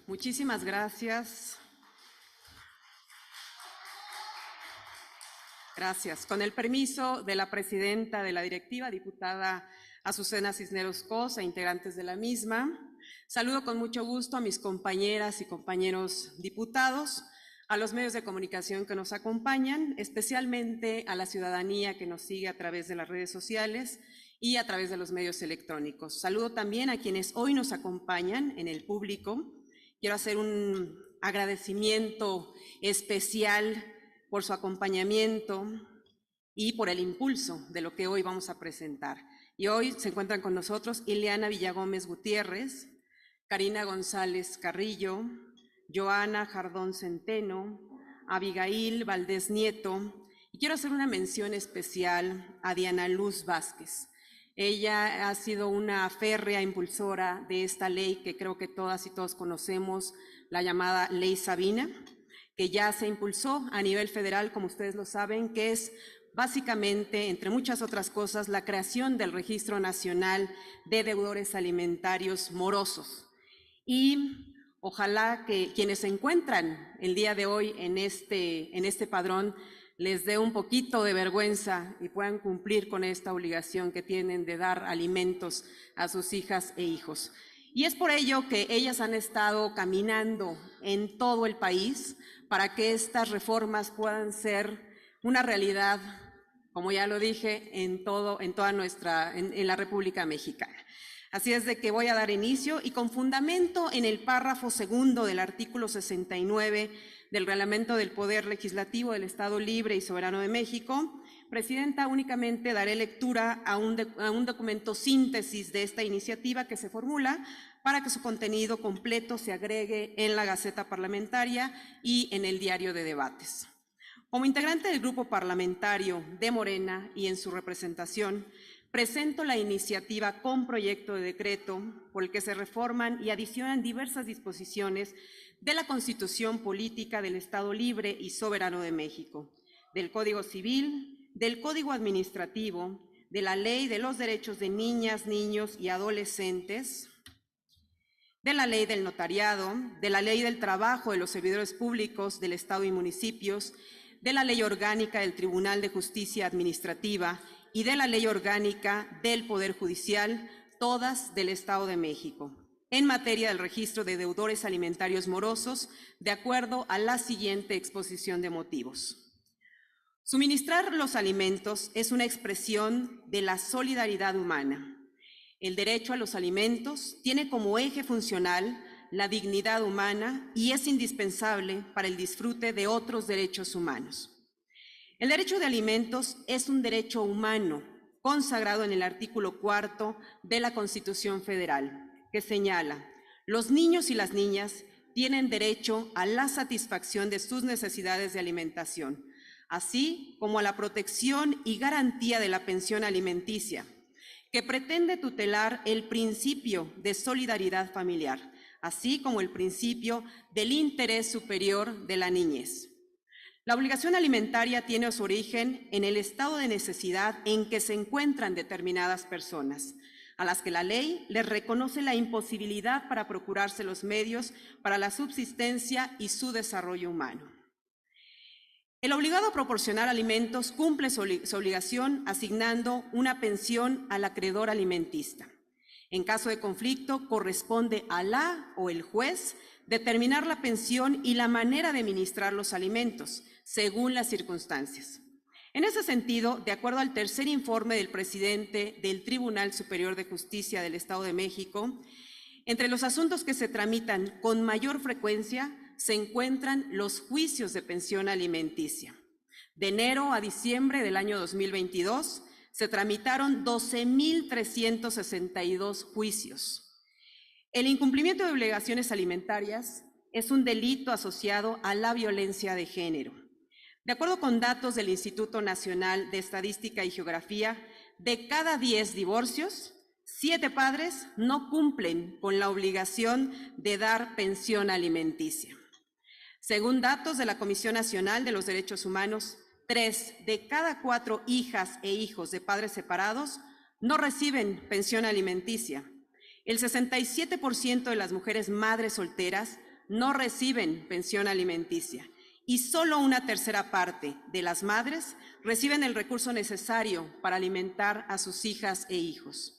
Muchísimas gracias. Gracias. Con el permiso de la presidenta de la directiva, diputada Azucena Cisneros Cos, e integrantes de la misma, saludo con mucho gusto a mis compañeras y compañeros diputados, a los medios de comunicación que nos acompañan, especialmente a la ciudadanía que nos sigue a través de las redes sociales y a través de los medios electrónicos. Saludo también a quienes hoy nos acompañan en el público. Quiero hacer un agradecimiento especial por su acompañamiento y por el impulso de lo que hoy vamos a presentar. Y hoy se encuentran con nosotros Ileana Villagómez Gutiérrez, Karina González Carrillo, Joana Jardón Centeno, Abigail Valdés Nieto, y quiero hacer una mención especial a Diana Luz Vázquez. Ella ha sido una férrea impulsora de esta ley que creo que todas y todos conocemos, la llamada Ley Sabina, que ya se impulsó a nivel federal, como ustedes lo saben, que es básicamente, entre muchas otras cosas, la creación del Registro Nacional de Deudores Alimentarios Morosos. Y ojalá que quienes se encuentran el día de hoy en este padrón les dé un poquito de vergüenza y puedan cumplir con esta obligación que tienen de dar alimentos a sus hijas e hijos. Y es por ello que ellas han estado caminando en todo el país para que estas reformas puedan ser una realidad, como ya lo dije, en la República Mexicana. Así es de que voy a dar inicio y con fundamento en el párrafo segundo del artículo 69 del Reglamento del Poder Legislativo del Estado Libre y Soberano de México, Presidenta, únicamente daré lectura a un documento síntesis de esta iniciativa que se formula para que su contenido completo se agregue en la Gaceta Parlamentaria y en el Diario de Debates. Como integrante del Grupo Parlamentario de Morena y en su representación, presento la iniciativa con proyecto de decreto por el que se reforman y adicionan diversas disposiciones de la Constitución Política del Estado Libre y Soberano de México, del Código Civil, del Código Administrativo, de la Ley de los Derechos de Niñas, Niños y Adolescentes, de la Ley del Notariado, de la Ley del Trabajo de los Servidores Públicos del Estado y Municipios, de la Ley Orgánica del Tribunal de Justicia Administrativa y de la Ley Orgánica del Poder Judicial, todas del Estado de México, en materia del registro de deudores alimentarios morosos, de acuerdo a la siguiente exposición de motivos. Suministrar los alimentos es una expresión de la solidaridad humana. El derecho a los alimentos tiene como eje funcional la dignidad humana y es indispensable para el disfrute de otros derechos humanos. El derecho de alimentos es un derecho humano consagrado en el artículo 4 de la Constitución Federal, que señala: los niños y las niñas tienen derecho a la satisfacción de sus necesidades de alimentación, así como a la protección y garantía de la pensión alimenticia, que pretende tutelar el principio de solidaridad familiar, así como el principio del interés superior de la niñez. La obligación alimentaria tiene su origen en el estado de necesidad en que se encuentran determinadas personas, a las que la ley les reconoce la imposibilidad para procurarse los medios para la subsistencia y su desarrollo humano. El obligado a proporcionar alimentos cumple su obligación asignando una pensión al acreedor alimentista. En caso de conflicto, corresponde a la o el juez determinar la pensión y la manera de administrar los alimentos, según las circunstancias. En ese sentido, de acuerdo al tercer informe del presidente del Tribunal Superior de Justicia del Estado de México, entre los asuntos que se tramitan con mayor frecuencia se encuentran los juicios de pensión alimenticia. De enero a diciembre del año 2022, se tramitaron 12,362 juicios. El incumplimiento de obligaciones alimentarias es un delito asociado a la violencia de género. De acuerdo con datos del Instituto Nacional de Estadística y Geografía, de cada 10 divorcios, 7 padres no cumplen con la obligación de dar pensión alimenticia. Según datos de la Comisión Nacional de los Derechos Humanos, 3 de cada 4 hijas e hijos de padres separados no reciben pensión alimenticia. El 67% de las mujeres madres solteras no reciben pensión alimenticia y solo una tercera parte de las madres reciben el recurso necesario para alimentar a sus hijas e hijos.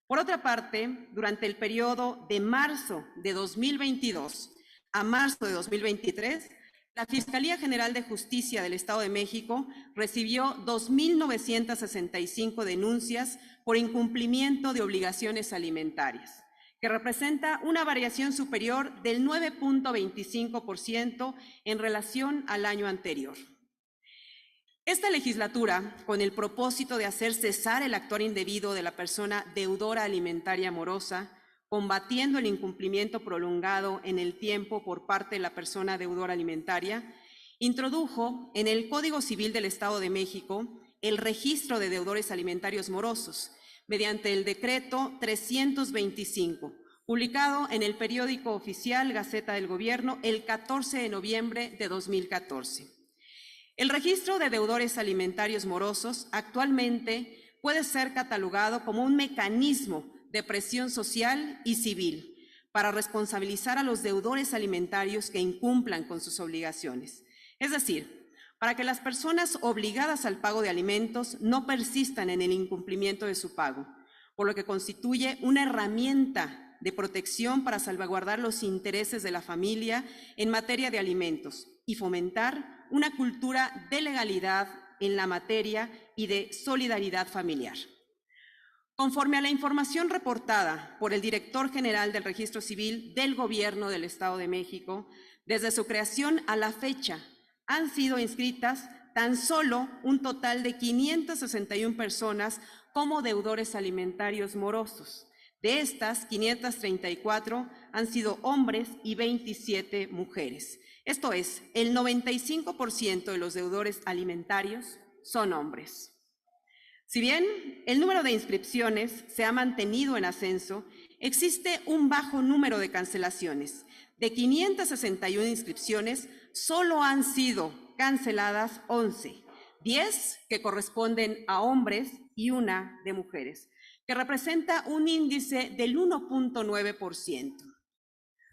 Por otra parte, durante el periodo de marzo de 2022 a marzo de 2023, la Fiscalía General de Justicia del Estado de México recibió 2.965 denuncias por incumplimiento de obligaciones alimentarias, que representa una variación superior del 9.25% en relación al año anterior. Esta legislatura, con el propósito de hacer cesar el actuar indebido de la persona deudora alimentaria morosa, combatiendo el incumplimiento prolongado en el tiempo por parte de la persona deudora alimentaria, introdujo en el Código Civil del Estado de México el registro de deudores alimentarios morosos mediante el decreto 325, publicado en el periódico oficial Gaceta del Gobierno el 14 de noviembre de 2014. El registro de deudores alimentarios morosos actualmente puede ser catalogado como un mecanismo de presión social y civil para responsabilizar a los deudores alimentarios que incumplan con sus obligaciones. Es decir, para que las personas obligadas al pago de alimentos no persistan en el incumplimiento de su pago, por lo que constituye una herramienta de protección para salvaguardar los intereses de la familia en materia de alimentos y fomentar una cultura de legalidad en la materia y de solidaridad familiar. Conforme a la información reportada por el director general del Registro Civil del Gobierno del Estado de México, desde su creación a la fecha han sido inscritas tan solo un total de 561 personas como deudores alimentarios morosos. De estas, 534 han sido hombres y 27 mujeres. Esto es, el 95% de los deudores alimentarios son hombres. Si bien el número de inscripciones se ha mantenido en ascenso, existe un bajo número de cancelaciones. De 561 inscripciones, solo han sido canceladas 11, 10 que corresponden a hombres y una de mujeres, que representa un índice del 1.9%.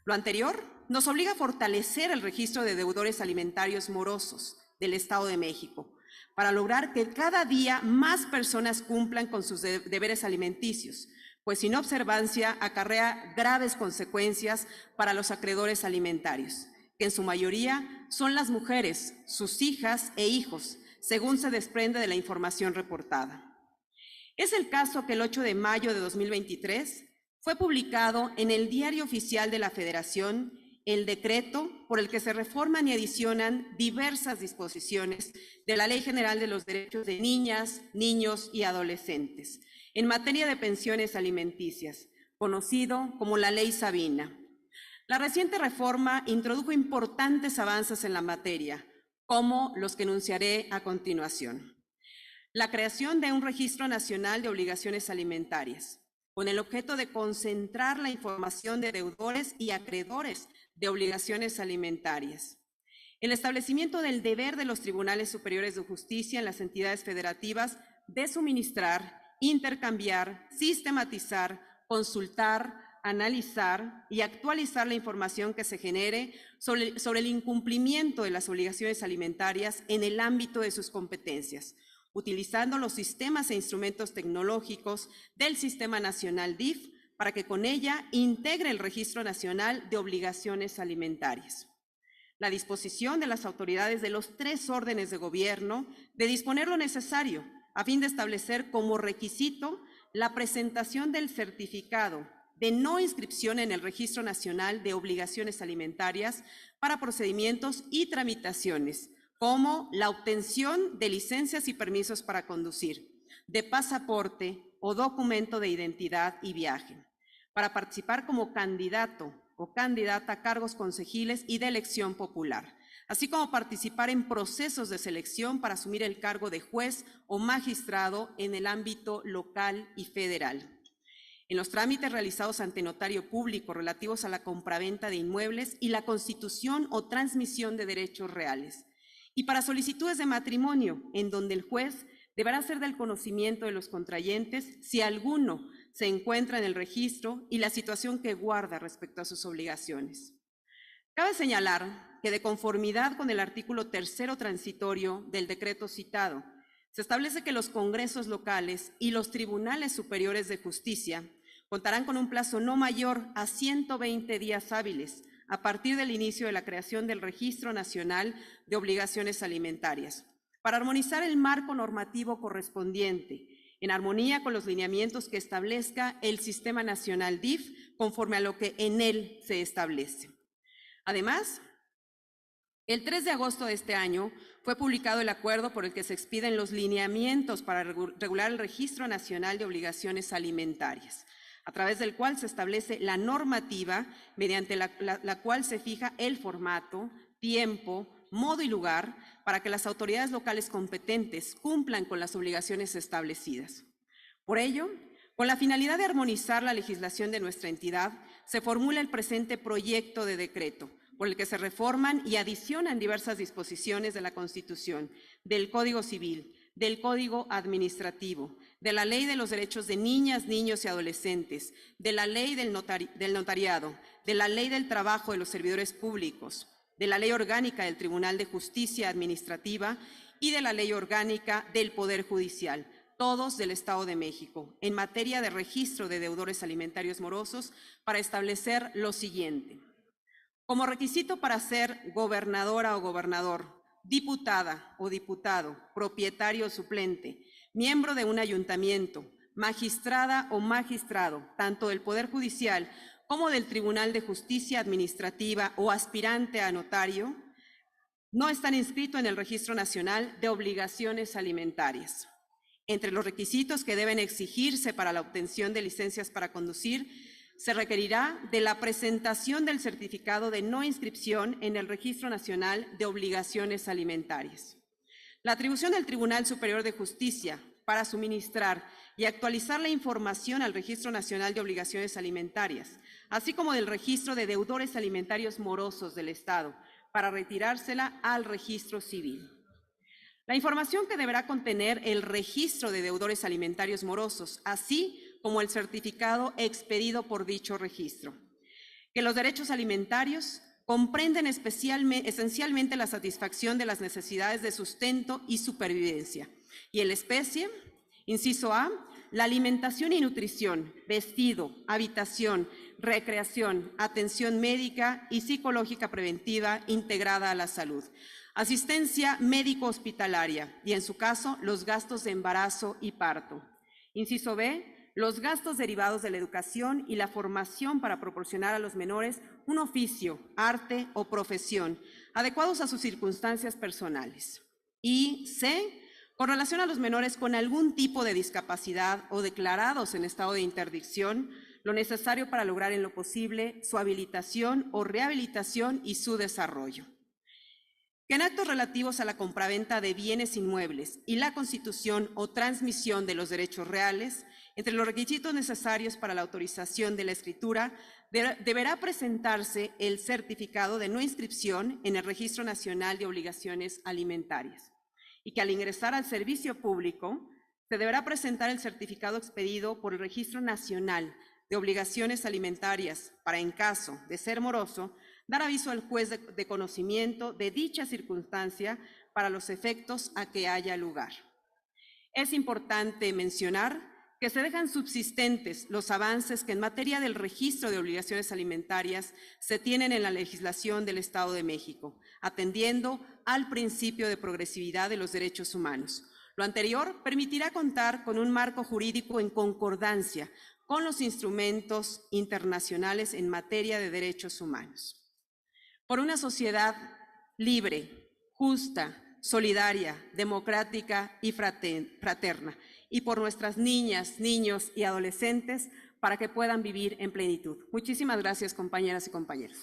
Lo anterior nos obliga a fortalecer el registro de deudores alimentarios morosos del Estado de México, para lograr que cada día más personas cumplan con sus deberes alimenticios, pues sin observancia acarrea graves consecuencias para los acreedores alimentarios, que en su mayoría son las mujeres, sus hijas e hijos, según se desprende de la información reportada. Es el caso que el 8 de mayo de 2023 fue publicado en el Diario Oficial de la Federación el decreto por el que se reforman y adicionan diversas disposiciones de la Ley General de los Derechos de Niñas, Niños y Adolescentes en materia de pensiones alimenticias, conocido como la Ley Sabina. La reciente reforma introdujo importantes avances en la materia, como los que enunciaré a continuación. La creación de un Registro Nacional de Obligaciones Alimentarias, con el objeto de concentrar la información de deudores y acreedores de obligaciones alimentarias. El establecimiento del deber de los tribunales superiores de justicia en las entidades federativas de suministrar, intercambiar, sistematizar, consultar, analizar y actualizar la información que se genere sobre el incumplimiento de las obligaciones alimentarias en el ámbito de sus competencias, utilizando los sistemas e instrumentos tecnológicos del Sistema Nacional DIF para que con ella integre el Registro Nacional de Obligaciones Alimentarias. La disposición de las autoridades de los 3 órdenes de gobierno de disponer lo necesario a fin de establecer como requisito la presentación del certificado de no inscripción en el Registro Nacional de Obligaciones Alimentarias para procedimientos y tramitaciones, como la obtención de licencias y permisos para conducir, de pasaporte o documento de identidad y viaje, para participar como candidato o candidata a cargos concejiles y de elección popular, así como participar en procesos de selección para asumir el cargo de juez o magistrado en el ámbito local y federal. En los trámites realizados ante notario público relativos a la compraventa de inmuebles y la constitución o transmisión de derechos reales, y para solicitudes de matrimonio, en donde el juez deberá ser del conocimiento de los contrayentes si alguno se encuentra en el registro y la situación que guarda respecto a sus obligaciones. Cabe señalar que de conformidad con el artículo 3º transitorio del decreto citado, se establece que los congresos locales y los tribunales superiores de justicia contarán con un plazo no mayor a 120 días hábiles a partir del inicio de la creación del Registro Nacional de Obligaciones Alimentarias, para armonizar el marco normativo correspondiente, en armonía con los lineamientos que establezca el Sistema Nacional DIF, conforme a lo que en él se establece. Además, el 3 de agosto de este año fue publicado el acuerdo por el que se expiden los lineamientos para regular el Registro Nacional de Obligaciones Alimentarias, a través del cual se establece la normativa mediante la cual se fija el formato, tiempo, modo y lugar para que las autoridades locales competentes cumplan con las obligaciones establecidas. Por ello, con la finalidad de armonizar la legislación de nuestra entidad, se formula el presente proyecto de decreto, por el que se reforman y adicionan diversas disposiciones de la Constitución, del Código Civil, del Código Administrativo, de la Ley de los Derechos de Niñas, Niños y Adolescentes, de la Ley del Notariado, de la Ley del Trabajo de los Servidores Públicos, de la Ley Orgánica del Tribunal de Justicia Administrativa y de la Ley Orgánica del Poder Judicial, todos del Estado de México, en materia de registro de deudores alimentarios morosos, para establecer lo siguiente. Como requisito para ser gobernadora o gobernador, diputada o diputado, propietario o suplente, miembro de un ayuntamiento, magistrada o magistrado, tanto del Poder Judicial como del Tribunal de Justicia Administrativa o aspirante a notario, no están inscritos en el Registro Nacional de Obligaciones Alimentarias. Entre los requisitos que deben exigirse para la obtención de licencias para conducir, se requerirá de la presentación del certificado de no inscripción en el Registro Nacional de Obligaciones Alimentarias. La atribución del Tribunal Superior de Justicia para suministrar y actualizar la información al Registro Nacional de Obligaciones Alimentarias, así como del registro de deudores alimentarios morosos del Estado, para retirársela al Registro Civil. La información que deberá contener el registro de deudores alimentarios morosos, así como el certificado expedido por dicho registro. Que los derechos alimentarios comprenden esencialmente la satisfacción de las necesidades de sustento y supervivencia. Y en la especie, inciso A, la alimentación y nutrición, vestido, habitación, recreación, atención médica y psicológica preventiva integrada a la salud, asistencia médico-hospitalaria y, en su caso, los gastos de embarazo y parto. Inciso B, los gastos derivados de la educación y la formación para proporcionar a los menores un oficio, arte o profesión, adecuados a sus circunstancias personales. Y C, con relación a los menores con algún tipo de discapacidad o declarados en estado de interdicción, lo necesario para lograr en lo posible su habilitación o rehabilitación y su desarrollo. Que en actos relativos a la compraventa de bienes inmuebles y la constitución o transmisión de los derechos reales, entre los requisitos necesarios para la autorización de la escritura, deberá presentarse el certificado de no inscripción en el Registro Nacional de Obligaciones Alimentarias, y que al ingresar al servicio público se deberá presentar el certificado expedido por el Registro Nacional de Obligaciones Alimentarias para, en caso de ser moroso, dar aviso al juez de conocimiento de dicha circunstancia para los efectos a que haya lugar. Es importante mencionar que se dejan subsistentes los avances que en materia del registro de obligaciones alimentarias se tienen en la legislación del Estado de México, atendiendo al principio de progresividad de los derechos humanos. Lo anterior permitirá contar con un marco jurídico en concordancia con los instrumentos internacionales en materia de derechos humanos. Por una sociedad libre, justa, solidaria, democrática y fraterna, y por nuestras niñas, niños y adolescentes para que puedan vivir en plenitud. Muchísimas gracias, compañeras y compañeros.